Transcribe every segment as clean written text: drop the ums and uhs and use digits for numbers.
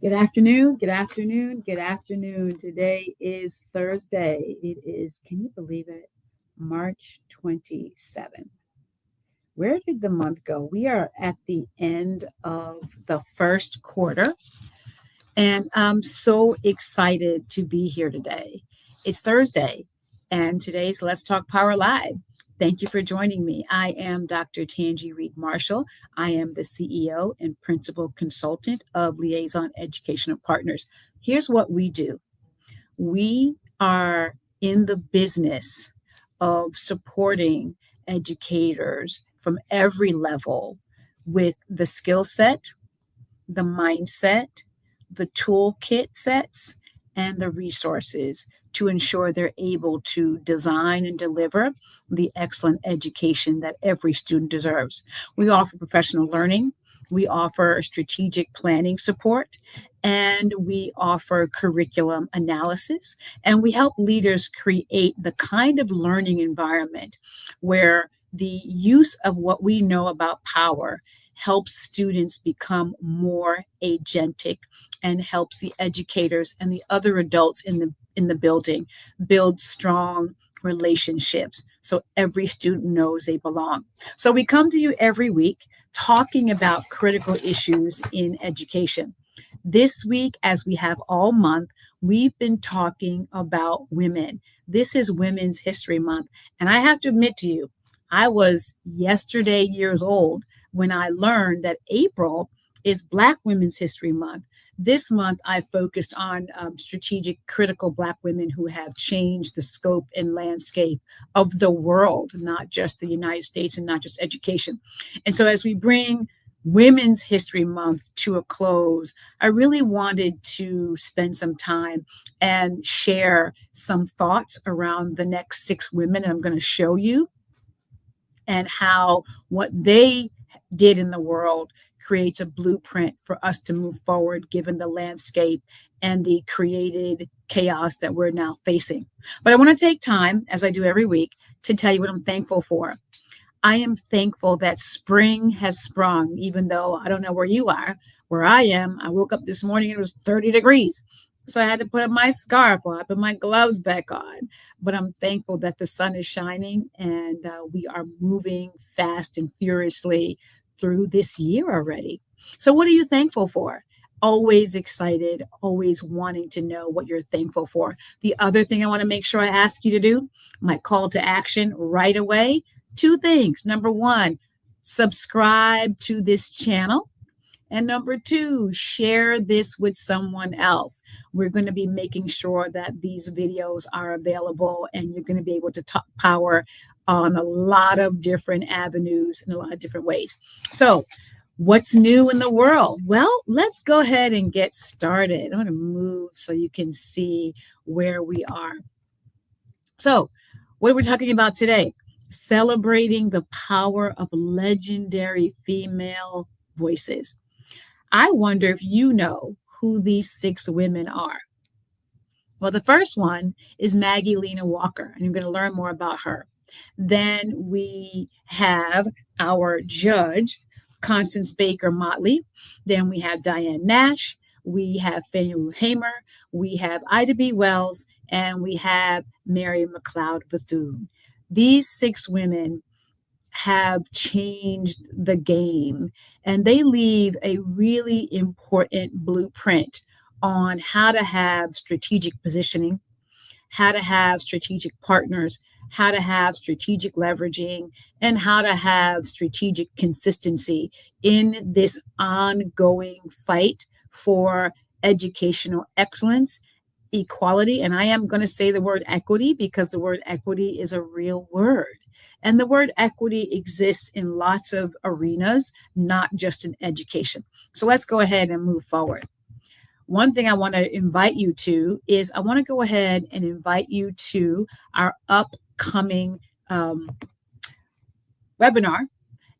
Good afternoon, good afternoon, good afternoon. Today is Thursday. It is, can you believe it, March 27th. Where did the month go? We are at the end of the first quarter, and I'm so excited to be here today. It's Thursday, and today's Let's Talk Power Live. Thank you for joining me. I am Dr. Tanji Reed Marshall. I am the CEO and principal consultant of Liaison Educational Partners. Here's what we do. We are in the business of supporting educators from every level with the skill set, the mindset, the toolkit sets, and the resources to ensure they're able to design and deliver the excellent education that every student deserves. We offer professional learning, we offer strategic planning support, and we offer curriculum analysis, and we help leaders create the kind of learning environment where the use of what we know about power helps students become more agentic and helps the educators and the other adults in the building build strong relationships so every student knows they belong. So we come to you every week talking about critical issues in education. This week, as we have all month, we've been talking about women. This is Women's History Month, and I have to admit to you, I was yesterday years old when I learned that April is Black Women's History Month. This month, I focused on strategic, critical Black women who have changed the scope and landscape of the world, not just the United States and not just education. And so as we bring Women's History Month to a close, I really wanted to spend some time and share some thoughts around the next 6 women I'm going to show you and how what they did in the world creates a blueprint for us to move forward given the landscape and the created chaos that we're now facing. But I want to take time, as I do every week, to tell you what I'm thankful for. I am thankful that spring has sprung, even though I don't know where you are. Where I am, I woke up this morning and it was 30 degrees. So I had to put my scarf on, put my gloves back on. But I'm thankful that the sun is shining and we are moving fast and furiously through this year already. So what are you thankful for? Always excited, always wanting to know what you're thankful for. The other thing I want to make sure I ask you to do, my call to action right away, 2 things. Number 1, subscribe to this channel. And number 2, share this with someone else. We're going to be making sure that these videos are available and you're going to be able to talk power on a lot of different avenues in a lot of different ways. So what's new in the world? Well, let's go ahead and get started. I'm going to move so you can see where we are. So what are we talking about today? Celebrating the power of legendary female voices. I wonder if you know who these 6 women are. Well, the first one is Maggie Lena Walker, and I'm going to learn more about her. Then we have our judge, Constance Baker Motley. Then we have Diane Nash. We have Fannie Lou Hamer. We have Ida B. Wells, and we have Mary McLeod Bethune. These 6 women have changed the game, and they leave a really important blueprint on how to have strategic positioning, how to have strategic partners, how to have strategic leveraging, and how to have strategic consistency in this ongoing fight for educational excellence, equality. And I am going to say the word equity because the word equity is a real word. And the word equity exists in lots of arenas, not just in education. So let's go ahead and move forward. One thing I want to invite you to is I want to go ahead and invite you to our upcoming webinar.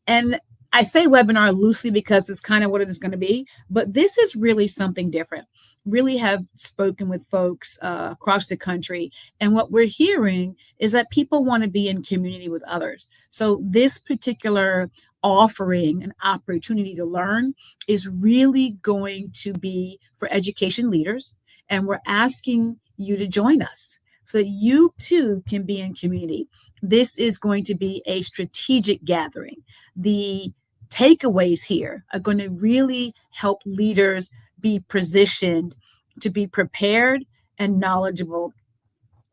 And I say webinar loosely because it's kind of what it is going to be, but this is really something different. Really have spoken with folks across the country, and what we're hearing is that people want to be in community with others. So this particular offering an opportunity to learn is really going to be for education leaders. And we're asking you to join us so that you too can be in community. This is going to be a strategic gathering. The takeaways here are going to really help leaders be positioned to be prepared and knowledgeable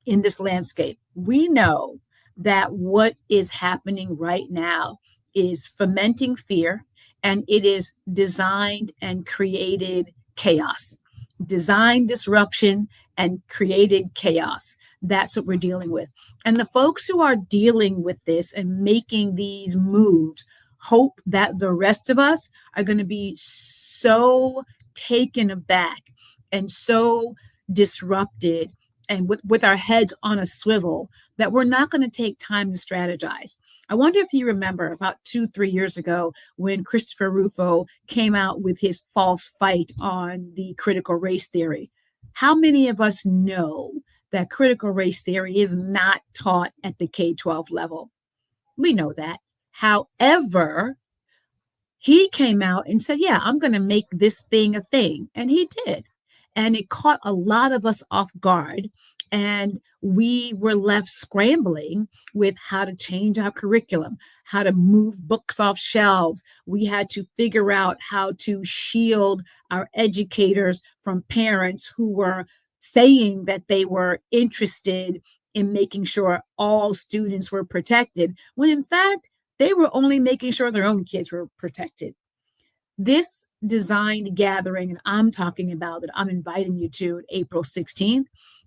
in this landscape. We know that what is happening right now is fomenting fear, and it is designed and created chaos. Designed disruption and created chaos. That's what we're dealing with. And the folks who are dealing with this and making these moves hope that the rest of us are going to be so taken aback and so disrupted and with our heads on a swivel that we're not going to take time to strategize. I wonder if you remember about 2-3 years ago when Christopher Rufo came out with his false fight on the critical race theory. How many of us know that critical race theory is not taught at the K-12 level? We know that. However, he came out and said, yeah, I'm going to make this thing a thing. And he did. And it caught a lot of us off guard. And we were left scrambling with how to change our curriculum, how to move books off shelves. We had to figure out how to shield our educators from parents who were saying that they were interested in making sure all students were protected, when in fact, they were only making sure their own kids were protected. This designed gathering, and I'm talking about that I'm inviting you to April 16th,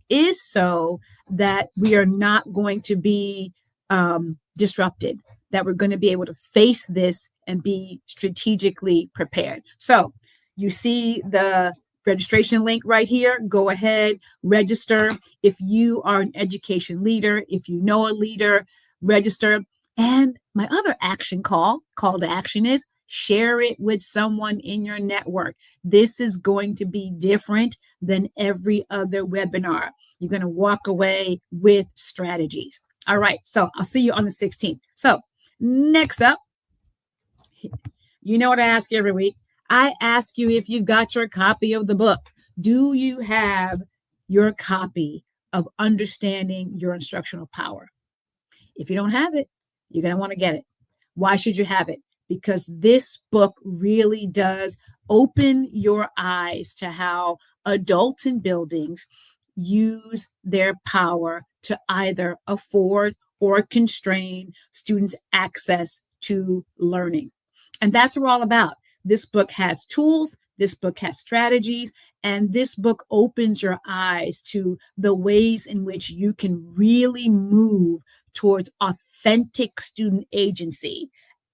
is so that we are not going to be disrupted, that we're going to be able to face this and be strategically prepared. So you see the registration link right here. Go ahead, register. If you are an education leader, if you know a leader, register. And my other call to action is share it with someone in your network. This is going to be different than every other webinar. You're going to walk away with strategies. All right, so I'll see you on the 16th. So next up, you know what I ask you every week? I ask you if you've got your copy of the book. Do you have your copy of Understanding Your Instructional Power? If you don't have it, you're going to want to get it. Why should you have it? Because this book really does open your eyes to how adults in buildings use their power to either afford or constrain students' access to learning. And that's what we're all about. This book has tools, this book has strategies, and this book opens your eyes to the ways in which you can really move towards authentic student agency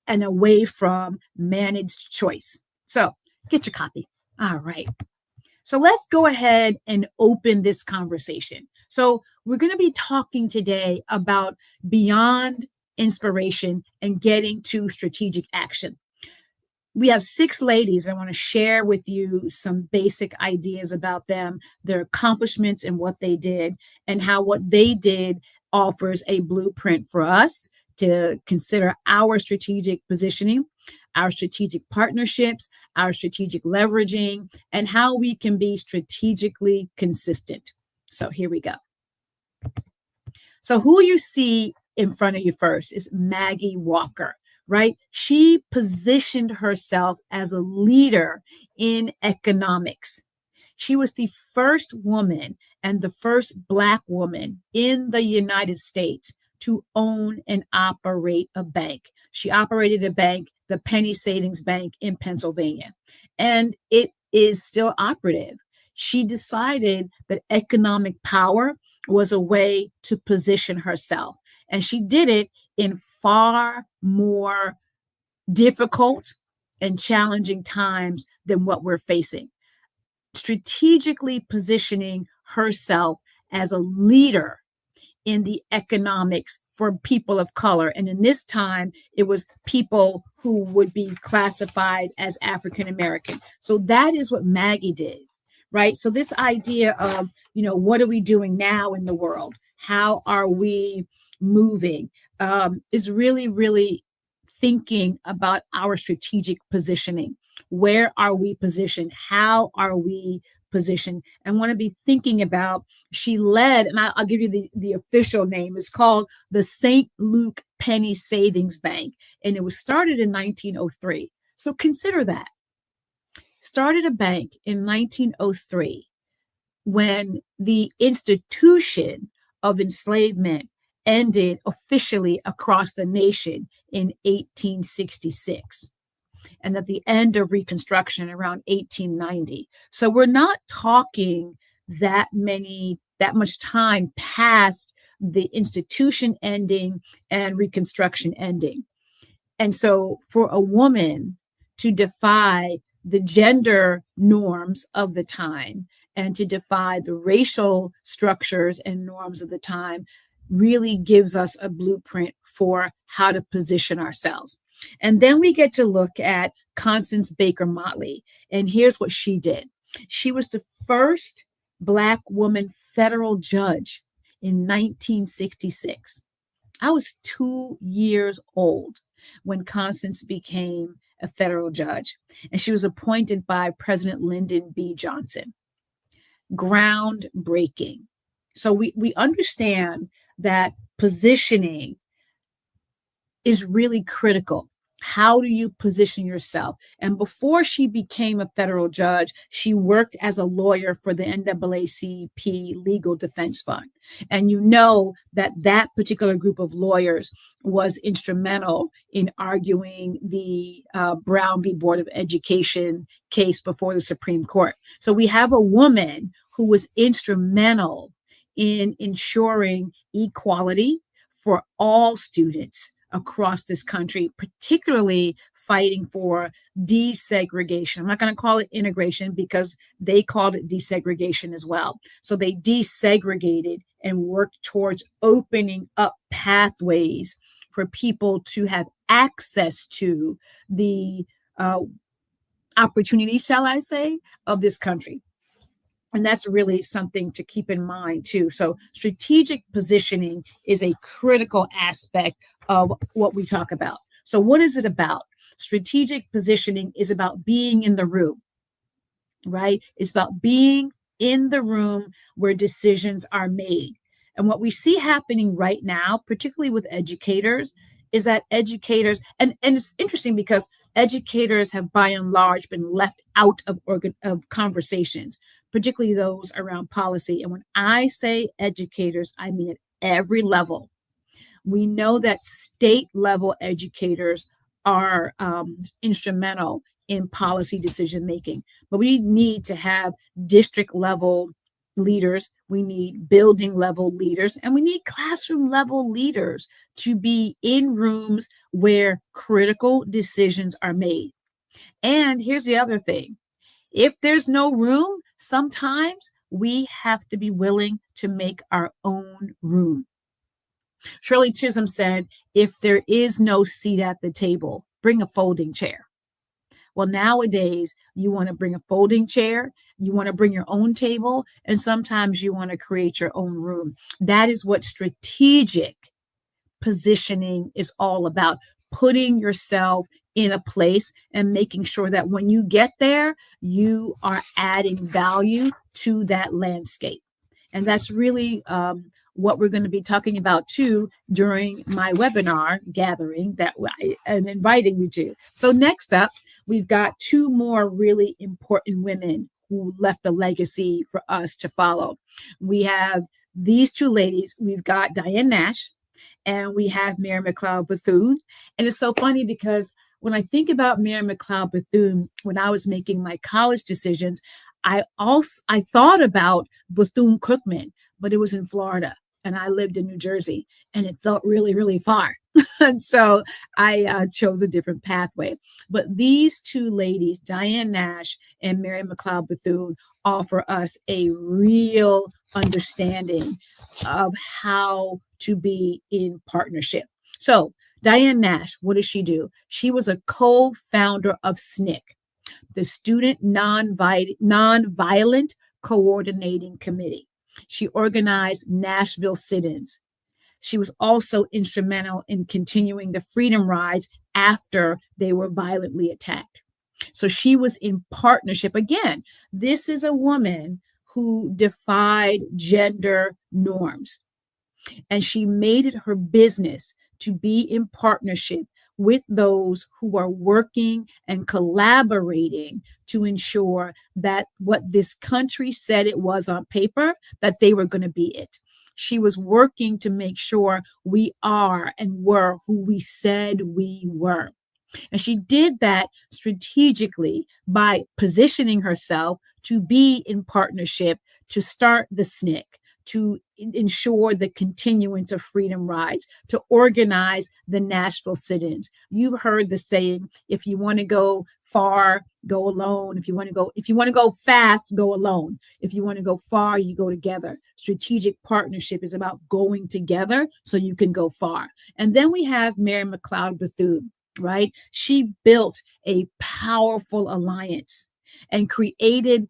and away from managed choice. So get your copy. All right. So let's go ahead and open this conversation. So we're going to be talking today about beyond inspiration and getting to strategic action. We have 6 ladies. I want to share with you some basic ideas about them, their accomplishments and what they did, and how what they did offers a blueprint for us to consider our strategic positioning, our strategic partnerships, our strategic leveraging, and how we can be strategically consistent. So here we go. So who you see in front of you first is Maggie Walker, right? She positioned herself as a leader in economics. She was the first woman and the first Black woman in the United States to own and operate a bank. She operated a bank, the Penny Savings Bank in Pennsylvania, and it is still operative. She decided that economic power was a way to position herself, and she did it in far more difficult and challenging times than what we're facing. Strategically positioning herself as a leader in the economics for people of color. And in this time, it was people who would be classified as African American. So that is what Maggie did, right? So this idea of, what are we doing now in the world? How are we moving? Is really, really thinking about our strategic positioning. Where are we positioned? How are we positioned? And want to be thinking about, she led, and I'll give you the official name, it's called the St. Luke Penny Savings Bank. And it was started in 1903. So consider that. Started a bank in 1903 when the institution of enslavement ended officially across the nation in 1866, and at the end of Reconstruction around 1890. So we're not talking that much time past the institution ending and Reconstruction ending. And so for a woman to defy the gender norms of the time and to defy the racial structures and norms of the time really gives us a blueprint for how to position ourselves. And then we get to look at Constance Baker Motley. And here's what she did. She was the first Black woman federal judge in 1966. I was 2 years old when Constance became a federal judge, and she was appointed by President Lyndon B. Johnson. Groundbreaking. So we understand that positioning is really critical. How do you position yourself? And before she became a federal judge, she worked as a lawyer for the NAACP Legal Defense Fund. And you know that that particular group of lawyers was instrumental in arguing the Brown v. Board of Education case before the Supreme Court. So we have a woman who was instrumental in ensuring equality for all students across this country, particularly fighting for desegregation. I'm not going to call it integration because they called it desegregation as well. So they desegregated and worked towards opening up pathways for people to have access to the opportunity, shall I say, of this country. And that's really something to keep in mind too. So strategic positioning is a critical aspect of what we talk about. So what is it about? Strategic positioning is about being in the room, right? It's about being in the room where decisions are made. And what we see happening right now, particularly with educators, is that educators, and it's interesting because educators have by and large been left out of conversations, particularly those around policy. And when I say educators, I mean at every level. We know that state level educators are instrumental in policy decision making, but we need to have district level leaders, we need building level leaders, and we need classroom level leaders to be in rooms where critical decisions are made. And here's the other thing. If there's no room, sometimes we have to be willing to make our own room. Shirley Chisholm said, if there is no seat at the table, bring a folding chair. Well, nowadays, you want to bring a folding chair, you want to bring your own table, and sometimes you want to create your own room. That is what strategic positioning is all about, putting yourself in a place and making sure that when you get there, you are adding value to that landscape. And that's really what we're going to be talking about too during my webinar gathering that I am inviting you to. So next up, we've got two more really important women who left a legacy for us to follow. We have these two ladies. We've got Diane Nash and we have Mary McLeod Bethune. And it's so funny because when I think about Mary McLeod Bethune, when I was making my college decisions, I thought about Bethune-Cookman, but it was in Florida and I lived in New Jersey and it felt really, really far. And so I chose a different pathway. But these two ladies, Diane Nash and Mary McLeod Bethune, offer us a real understanding of how to be in partnership. So Diane Nash, what does she do? She was a co-founder of SNCC, the Student Nonviolent Coordinating Committee. She organized Nashville sit-ins. She was also instrumental in continuing the freedom rides after they were violently attacked. So she was in partnership. Again, this is a woman who defied gender norms, and she made it her business to be in partnership with those who are working and collaborating to ensure that what this country said it was on paper, that they were going to be it. She was working to make sure we are and were who we said we were. And she did that strategically by positioning herself to be in partnership to start the SNCC, to ensure the continuance of freedom rides, to organize the Nashville sit-ins. You've heard the saying, if you want to go far, go alone. If you want to go fast, go alone. If you want to go far, you go together. Strategic partnership is about going together so you can go far. And then we have Mary McLeod Bethune, right? She built a powerful alliance and created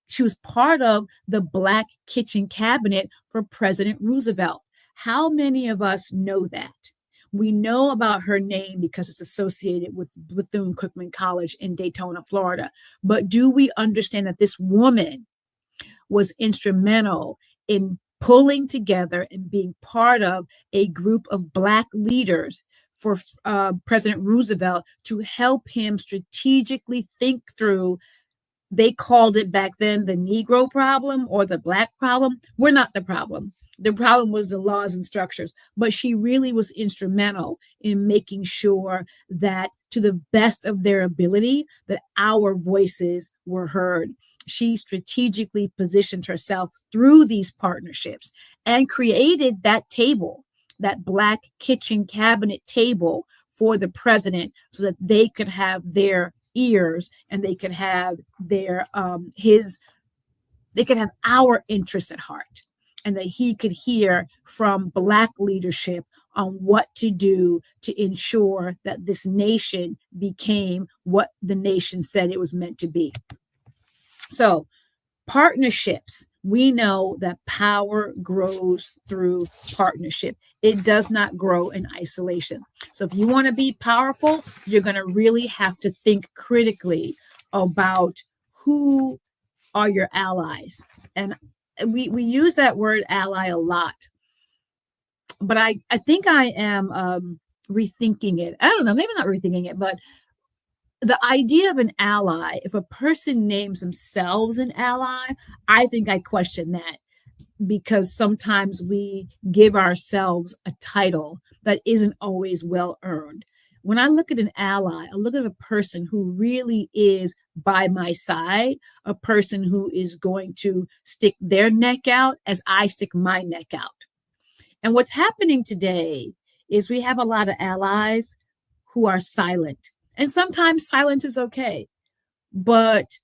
she was part of the Black Kitchen Cabinet for President Roosevelt. How many of us know that? We know about her name because it's associated with Bethune-Cookman College in Daytona, Florida. But do we understand that this woman was instrumental in pulling together and being part of a group of Black leaders for President Roosevelt to help him strategically think through? They called it back then the Negro problem or the Black problem. We're not the problem. The problem was the laws and structures. But she really was instrumental in making sure that, to the best of their ability, that our voices were heard. She strategically positioned herself through these partnerships and created that table, that Black Kitchen Cabinet table for the president, so that they could have their ears and they could have their they could have our interests at heart, and that he could hear from Black leadership on what to do to ensure that this nation became what the nation said it was meant to be. So partnerships, we know that power grows through partnership. It does not grow in isolation. So if you want to be powerful, you're going to really have to think critically about who are your allies. And we use that word ally a lot, but I think I am rethinking it. I don't know, maybe not rethinking it, but the idea of an ally, if a person names themselves an ally, I think I question that, because sometimes we give ourselves a title that isn't always well earned. When I look at an ally, I look at a person who really is by my side, a person who is going to stick their neck out as I stick my neck out. And what's happening today is we have a lot of allies who are silent. And sometimes silence is okay, but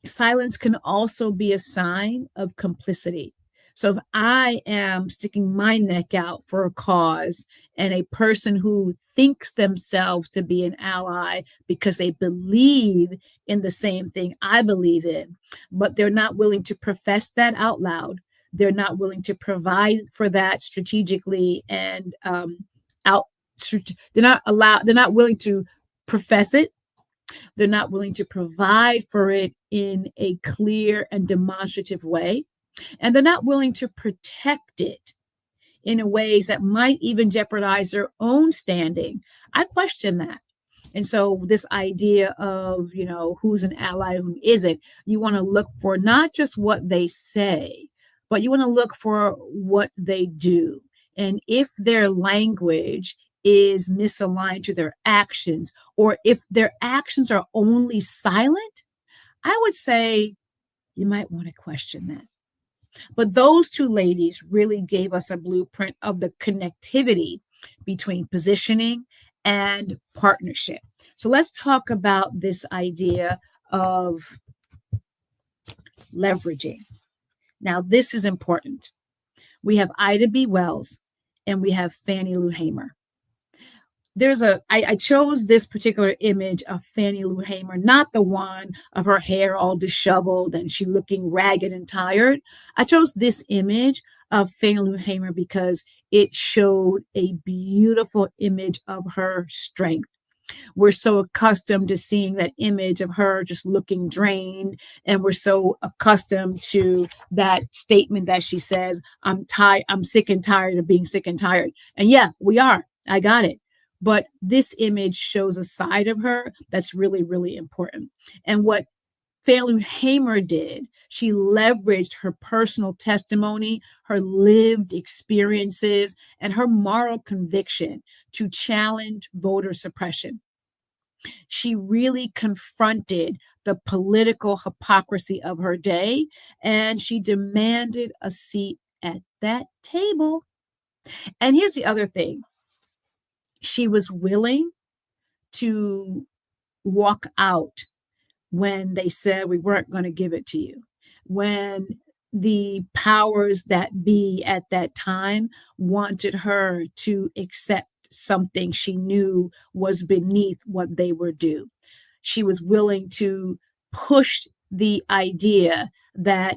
silence can also be a sign of complicity. So if I am sticking my neck out for a cause, and a person who thinks themselves to be an ally because they believe in the same thing I believe in, but they're not willing to profess that out loud, they're not willing to provide for that strategically and they're not willing to profess it. They're not willing to provide for it in a clear and demonstrative way. And they're not willing to protect it in ways that might even jeopardize their own standing. I question that. And so this idea of, who's an ally, who isn't, you want to look for not just what they say, but you want to look for what they do. And if their language is misaligned to their actions, or if their actions are only silent, I would say you might want to question that. But those two ladies really gave us a blueprint of the connectivity between positioning and partnership. So let's talk about this idea of leveraging. Now, this is important. We have Ida B. Wells and we have Fannie Lou Hamer. I chose this particular image of Fannie Lou Hamer, not the one of her hair all disheveled and she looking ragged and tired. I chose this image of Fannie Lou Hamer because It showed a beautiful image of her strength. We're so accustomed to seeing that image of her just looking drained. And we're so accustomed to that statement that she says, I'm tired, I'm sick and tired of being sick and tired. And yeah, we are. I got it. But this image shows a side of her that's really, really important. And what Fannie Lou Hamer did, she leveraged her personal testimony, her lived experiences, and her moral conviction to challenge voter suppression. She really confronted the political hypocrisy of her day, and she demanded a seat at that table. And here's the other thing, she was willing to walk out when they said we weren't going to give it to you, when the powers that be at that time wanted her to accept something she knew was beneath what they were due. She was willing to push the idea that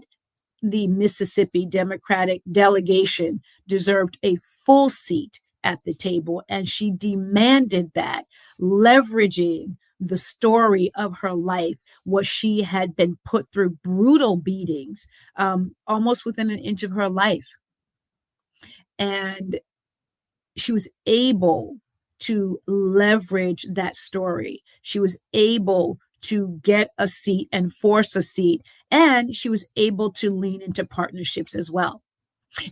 the Mississippi Democratic delegation deserved a full seat at the table, and she demanded that, leveraging the story of her life, what she had been put through brutal beatings, almost within an inch of her life. And she was able to leverage that story. She was able to get a seat and force a seat, and she was able to lean into partnerships as well.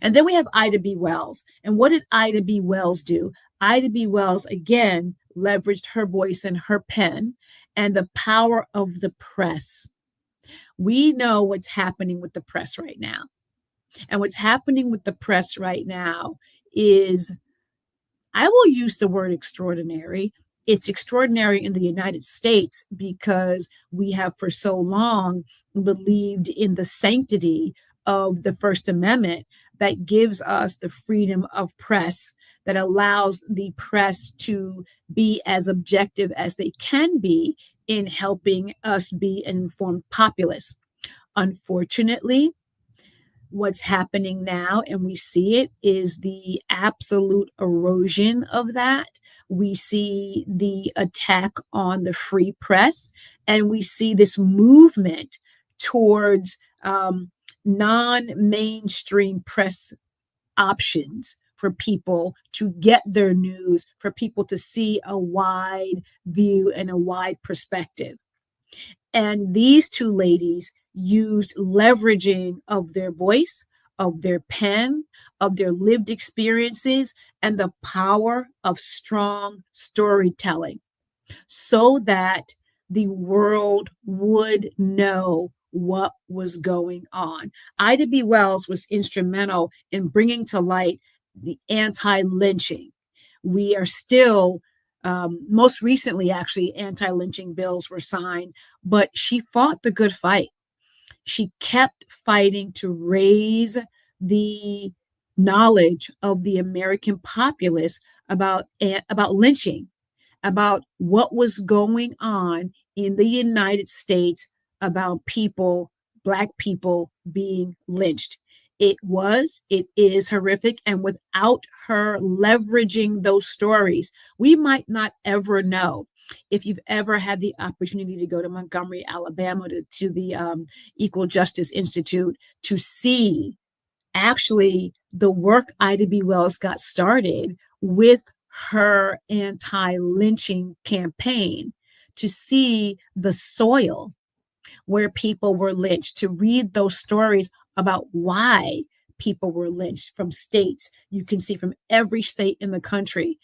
And then we have Ida B. Wells. And what did Ida B. Wells do? Ida B. Wells, again, leveraged her voice and her pen and the power of the press. We know what's happening with the press right now. And what's happening with the press right now is, I will use the word extraordinary. It's extraordinary in the United States because we have for so long believed in the sanctity of the First Amendment that gives us the freedom of press, that allows the press to be as objective as they can be in helping us be an informed populace. Unfortunately, what's happening now, and we see it, is the absolute erosion of that. We see the attack on the free press, and we see this movement towards non-mainstream press options for people to get their news, for people to see a wide view and a wide perspective. And these two ladies used leveraging of their voice, of their pen, of their lived experiences, and the power of strong storytelling so that the world would know what was going on. Ida B. Wells was instrumental in bringing to light the anti-lynching. We are still, most recently, actually, anti-lynching bills were signed, but she fought the good fight. She kept fighting to raise the knowledge of the American populace about lynching, about what was going on in the United States about people, Black people being lynched. It is horrific. And without her leveraging those stories, we might not ever know. If you've ever had the opportunity to go to Montgomery, Alabama, to the Equal Justice Institute, to see actually the work Ida B. Wells got started with her anti-lynching campaign, to see the soil where people were lynched, to read those stories about why people were lynched from states. You can see from every state in the country.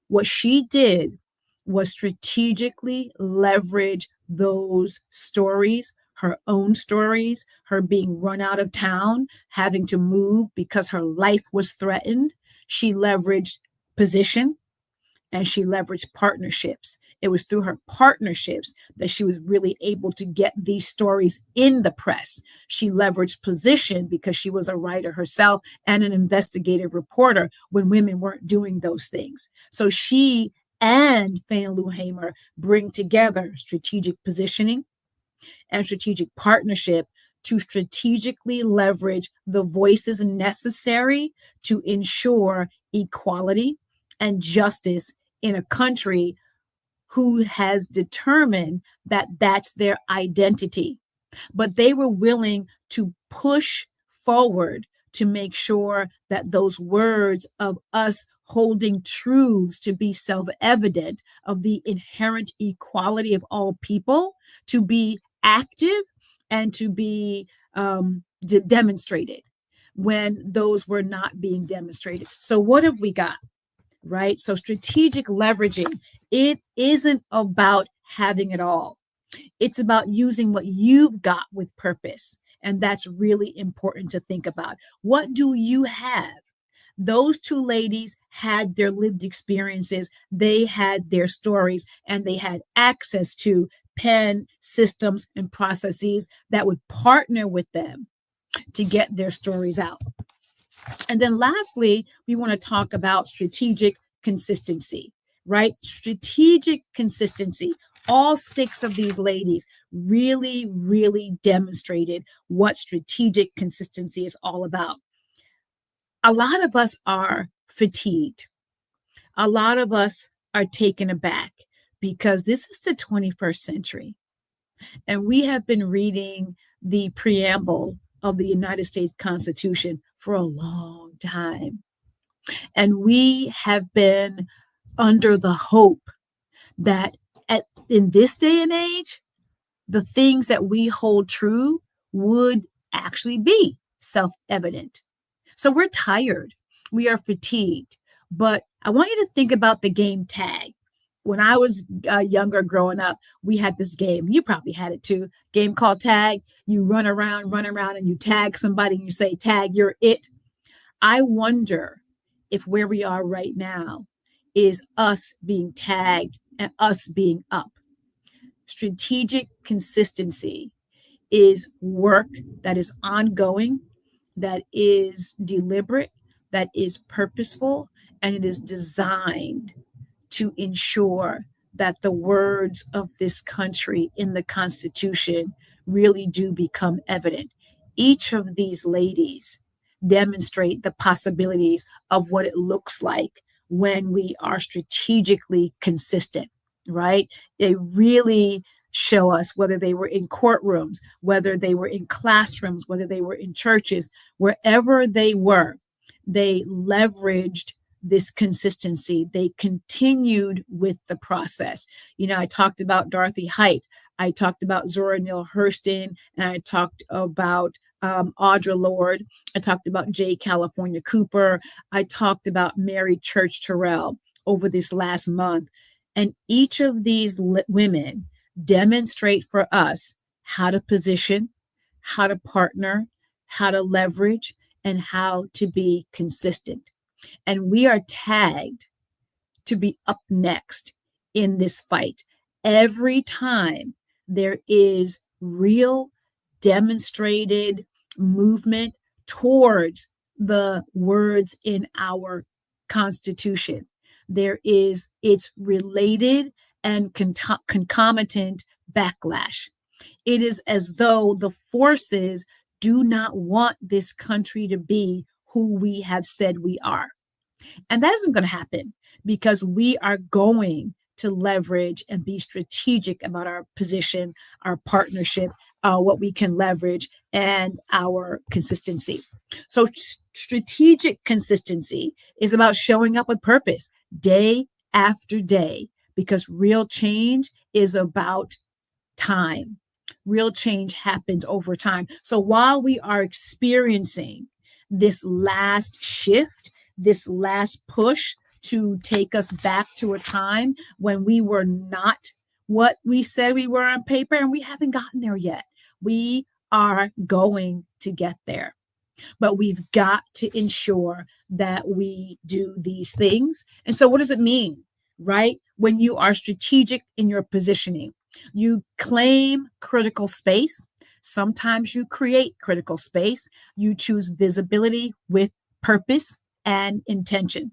What she did was strategically leverage those stories, her own stories, her being run out of town, having to move because her life was threatened. She leveraged position and she leveraged partnerships. It was through her partnerships that she was really able to get these stories in the press. She leveraged position because she was a writer herself and an investigative reporter when women weren't doing those things. So she and Fannie Lou Hamer bring together strategic positioning and strategic partnership to strategically leverage the voices necessary to ensure equality, and justice in a country who has determined that that's their identity. But they were willing to push forward to make sure that those words of us holding truths to be self-evident of the inherent equality of all people to be active and to be demonstrated when those were not being demonstrated. So what have we got? Right? So strategic leveraging, it isn't about having it all. It's about using what you've got with purpose. And that's really important to think about. What do you have? Those two ladies had their lived experiences, they had their stories, and they had access to pen systems and processes that would partner with them to get their stories out. And then lastly, we want to talk about strategic consistency, right? Strategic consistency. All 6 of these ladies really, really demonstrated what strategic consistency is all about. A lot of us are fatigued. A lot of us are taken aback because this is the 21st century. And we have been reading the preamble of the United States Constitution for a long time. And we have been under the hope that in this day and age, the things that we hold true would actually be self-evident. So we're tired. We are fatigued. But I want you to think about the game tag. When I was younger growing up, we had this game. You probably had it too. Game called tag. You run around, and you tag somebody and you say, tag, you're it. I wonder if where we are right now is us being tagged and us being up. Strategic consistency is work that is ongoing, that is deliberate, that is purposeful, and it is designed to ensure that the words of this country in the Constitution really do become evident. Each of these ladies demonstrate the possibilities of what it looks like when we are strategically consistent, right? They really show us, whether they were in courtrooms, whether they were in classrooms, whether they were in churches, wherever they were, they leveraged this consistency. They continued with the process. You know, I talked about Dorothy Height. I talked about Zora Neale Hurston, and I talked about Audre Lorde. I talked about J. California Cooper. I talked about Mary Church Terrell over this last month. And each of these women demonstrate for us how to position, how to partner, how to leverage, and how to be consistent. And we are tagged to be up next in this fight. Every time there is real demonstrated movement towards the words in our Constitution, it's related and concomitant backlash. It is as though the forces do not want this country to be who we have said we are. And that isn't going to happen because we are going to leverage and be strategic about our position, our partnership, what we can leverage, and our consistency. So strategic consistency is about showing up with purpose day after day, because real change is about time. Real change happens over time. So while we are experiencing this last shift, this last push to take us back to a time when we were not what we said we were on paper, and we haven't gotten there yet. We are going to get there. But we've got to ensure that we do these things. And so what does it mean, right? When you are strategic in your positioning, you claim critical space. Sometimes you create critical space. You choose visibility with purpose and intention.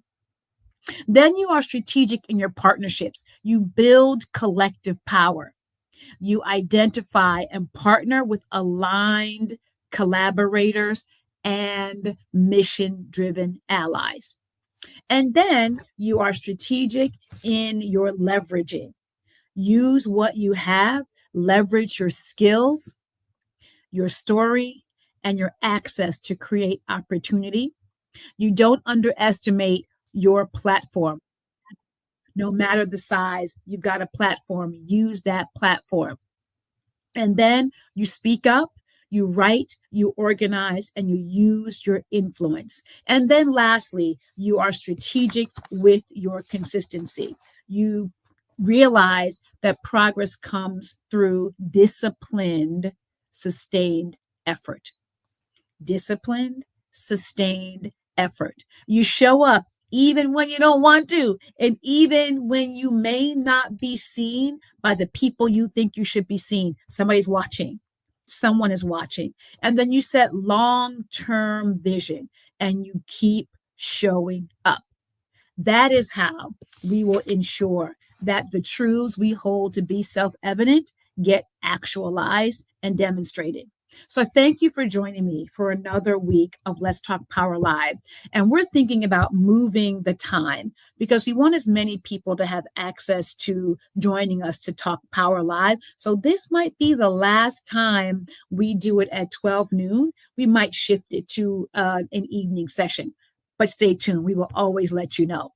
Then you are strategic in your partnerships. You build collective power. You identify and partner with aligned collaborators and mission-driven allies. And then you are strategic in your leveraging. Use what you have, leverage your skills, your story, and your access to create opportunity. You don't underestimate your platform. No matter the size, you've got a platform. Use that platform. And then you speak up, you write, you organize, and you use your influence. And then lastly, you are strategic with your consistency. You realize that progress comes through disciplined, sustained effort. Disciplined, sustained effort. You show up even when you don't want to, and even when you may not be seen by the people you think you should be seen. Somebody's watching, someone is watching. And then you set long term vision and you keep showing up. That is how we will ensure that the truths we hold to be self evident get actualized and demonstrated. So, thank you for joining me for another week of Let's Talk Power Live. And we're thinking about moving the time because we want as many people to have access to joining us to talk Power Live. So, this might be the last time we do it at 12 noon. We might shift it to an evening session, but stay tuned. We will always let you know.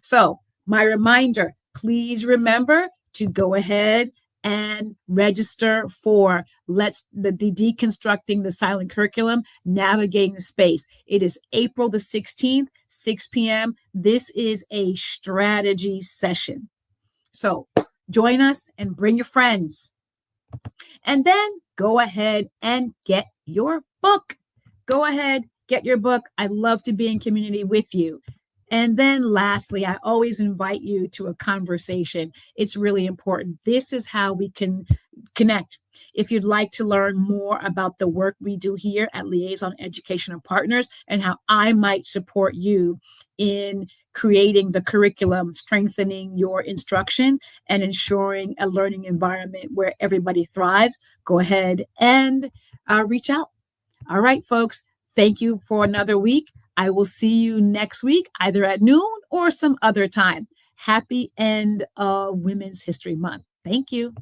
So, my reminder, please remember to go ahead and register for the Deconstructing the Silent Curriculum, Navigating the Space. It is April the 16th, 6 p.m. This is a strategy session. So join us and bring your friends. And then go ahead and get your book. Go ahead, get your book. I'd love to be in community with you. And then lastly, I always invite you to a conversation. It's really important. This is how we can connect. If you'd like to learn more about the work we do here at Liaison Educational Partners and how I might support you in creating the curriculum, strengthening your instruction, and ensuring a learning environment where everybody thrives, go ahead and reach out. All right, folks, thank you for another week. I will see you next week, either at noon or some other time. Happy end of Women's History Month. Thank you.